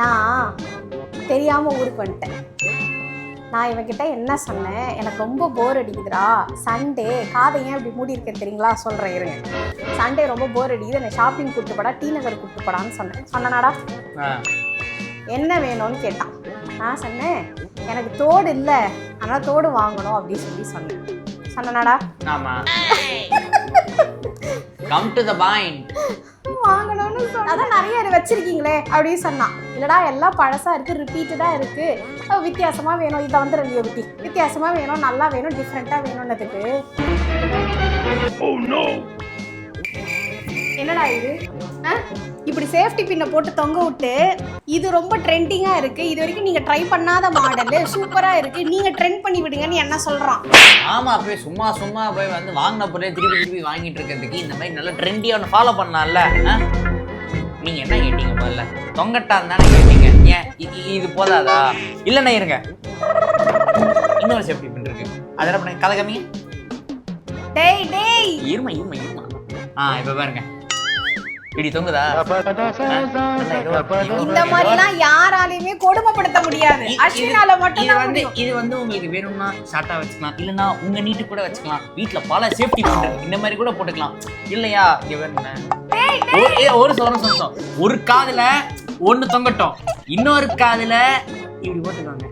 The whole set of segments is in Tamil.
நான் தெரியாமல் ஊருக்கு வந்துட்டேன். நான் இவகிட்ட என்ன சொன்னேன், எனக்கு ரொம்ப போர் அடிக்குதுடா, சண்டே காதை ஏன் இப்படி மூடி இருக்கேன் தெரியுங்களா, சொல்கிறேன் இருங்க. சண்டே ரொம்ப போர் அடிக்குது, என்னை ஷாப்பிங் கூப்பிட்டு போடா, டி நகர் கூப்பிட்டு போடான்னு சொன்னேனாடா. என்ன வேணும்னு கேட்டான். நான் சொன்னேன் எனக்கு தோடு இல்லை, ஆனால் தோடு வாங்கணும் அப்படின்னு சொன்னேனாடா. ஆமாம், கம் டு தி பாயிண்ட். வாங்கணும்னு அதான் நிறைய வச்சிருக்கீங்களே அப்படின்னு சொன்னான். இல்லடா எல்லாம் பழசா இருக்கு, ரிப்பீட்டடா இருக்கு, வித்தியாசமா வேணும், இதை வந்து ரெண்டு ஒட்டி வித்தியாசமா வேணும், நல்லா வேணும், டிஃப்ரெண்டா வேணும்ன்றதுக்கு என்னடா இது இப்படி சேஃப்டி பின்னை போட்டு தொங்க விட்டு இது ரொம்ப ட்ரெண்டிங்கா இருக்கு, இது வரைக்கும் நீங்க ட்ரை பண்ணாத மாடல், சூப்பரா இருக்கு, நீங்க ட்ரெண்ட் பண்ணி விடுங்கன்னு என்ன சொல்றான். ஆமா, போய் சும்மா போய் வந்து வாங்கின பொருளே திருப்பி வாங்கிட்டு இருக்கிறதுக்கு இந்த மாதிரி நல்ல ட்ரெண்டியா ஒன்று ஃபாலோ பண்ணலாம்ல. நீங்க என்ன கேட்டீங்க முதல்ல? தொங்கட்டா தானே கேட்டீங்க. ஏன் இது போதாதா? இல்லைண்ணா இருங்க, இன்னொரு சேஃப்டி பின் இருக்கு, அதெல்லாம் பண்ண கதை கம்மிங்க. இருமா இப்ப பாருங்க, இப்படி தொங்குதா? இந்த மாதிரிலாம் யாராலையுமே கொடுமைப்படுத்த முடியாது, அஸ்வினால மட்டும் தான் முடியும். இது வந்து உங்களுக்கு வேணும்னா ஷார்ட்டா வச்சுக்கலாம், இல்லனா உங்க நீட்டு கூட வச்சுக்கலாம், வீட்ல பல சேஃப்டி பின் இந்த மாதிரி கூட போட்டுக்கலாம் இல்லையா. ஒரு நிமிஷம், ஒரு காதுல ஒண்ணு தொங்கட்டும், இன்னொரு காதுல இப்படி போட்டுக்காங்க.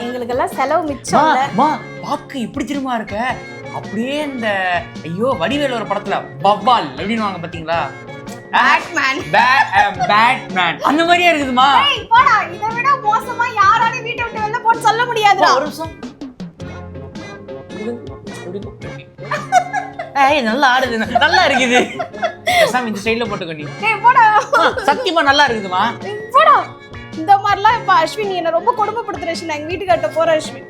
எங்களுக்கெல்லாம் செலவு மிச்சம். பாக்கு இப்படி திரும்ப இருக்க, அப்படியே இந்த ஐயோ வடிவேல் ஒரு படத்துல பவ்வால் அப்படின்னு வாங்க பாத்தீங்களா, பேட்மேன் அந்த மாதிரியே இருக்குதுமா. போடா, இதை விட மோசமா யாராலையும் வீட்டை விட்டு வெளில போட்டு சொல்ல முடியாது. ஒரு நிமிஷம், நல்லா ஆடுது, நல்லா இருக்குது, இந்த ஸ்டைல்ல போட்டுக்கோ. நீ போடா, சத்தியமா நல்லா இருக்குதுமா. போடா, இந்த மாதிரிலாம் இப்ப அஸ்வின் என்ன ரொம்ப கொடுமைப்படுத்துற அஸ்வின், எங்க வீட்டுக்கிட்ட போற அஸ்வின்.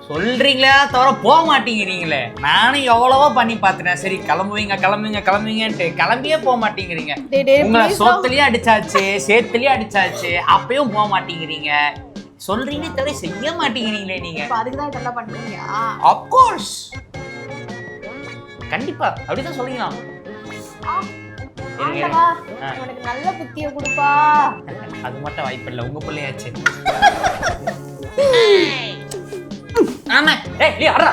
சொல்றீங்களா தவிர போக மாட்டேங்கிறீங்களே. நானும் எவ்வளவோ பண்ணி பாத்துட்டேன், சரி கிளம்புவீங்கன்ட்டு கிளம்பியே போக மாட்டேங்கிறீங்க. உங்களை சோத்துலயே அடிச்சாச்சு, சேத்துலயே அடிச்சாச்சு, அப்பயும் போக மாட்டேங்கிறீங்க. சொல்றீங்க தவிர செய்ய மாட்டேங்கிறீங்களே நீங்க. அதுக்குதான் இதெல்லாம் பண்றீங்க. அப்கோர்ஸ், கண்டிப்பா அப்படிதான் சொல்றீங்களா. உனக்கு நல்ல புத்திய கொடுப்பா. அது மட்டும் வாய்ப்பு இல்ல, உங்க பிள்ளையாச்சு. ஆமா, ஏய் நீ அடடா.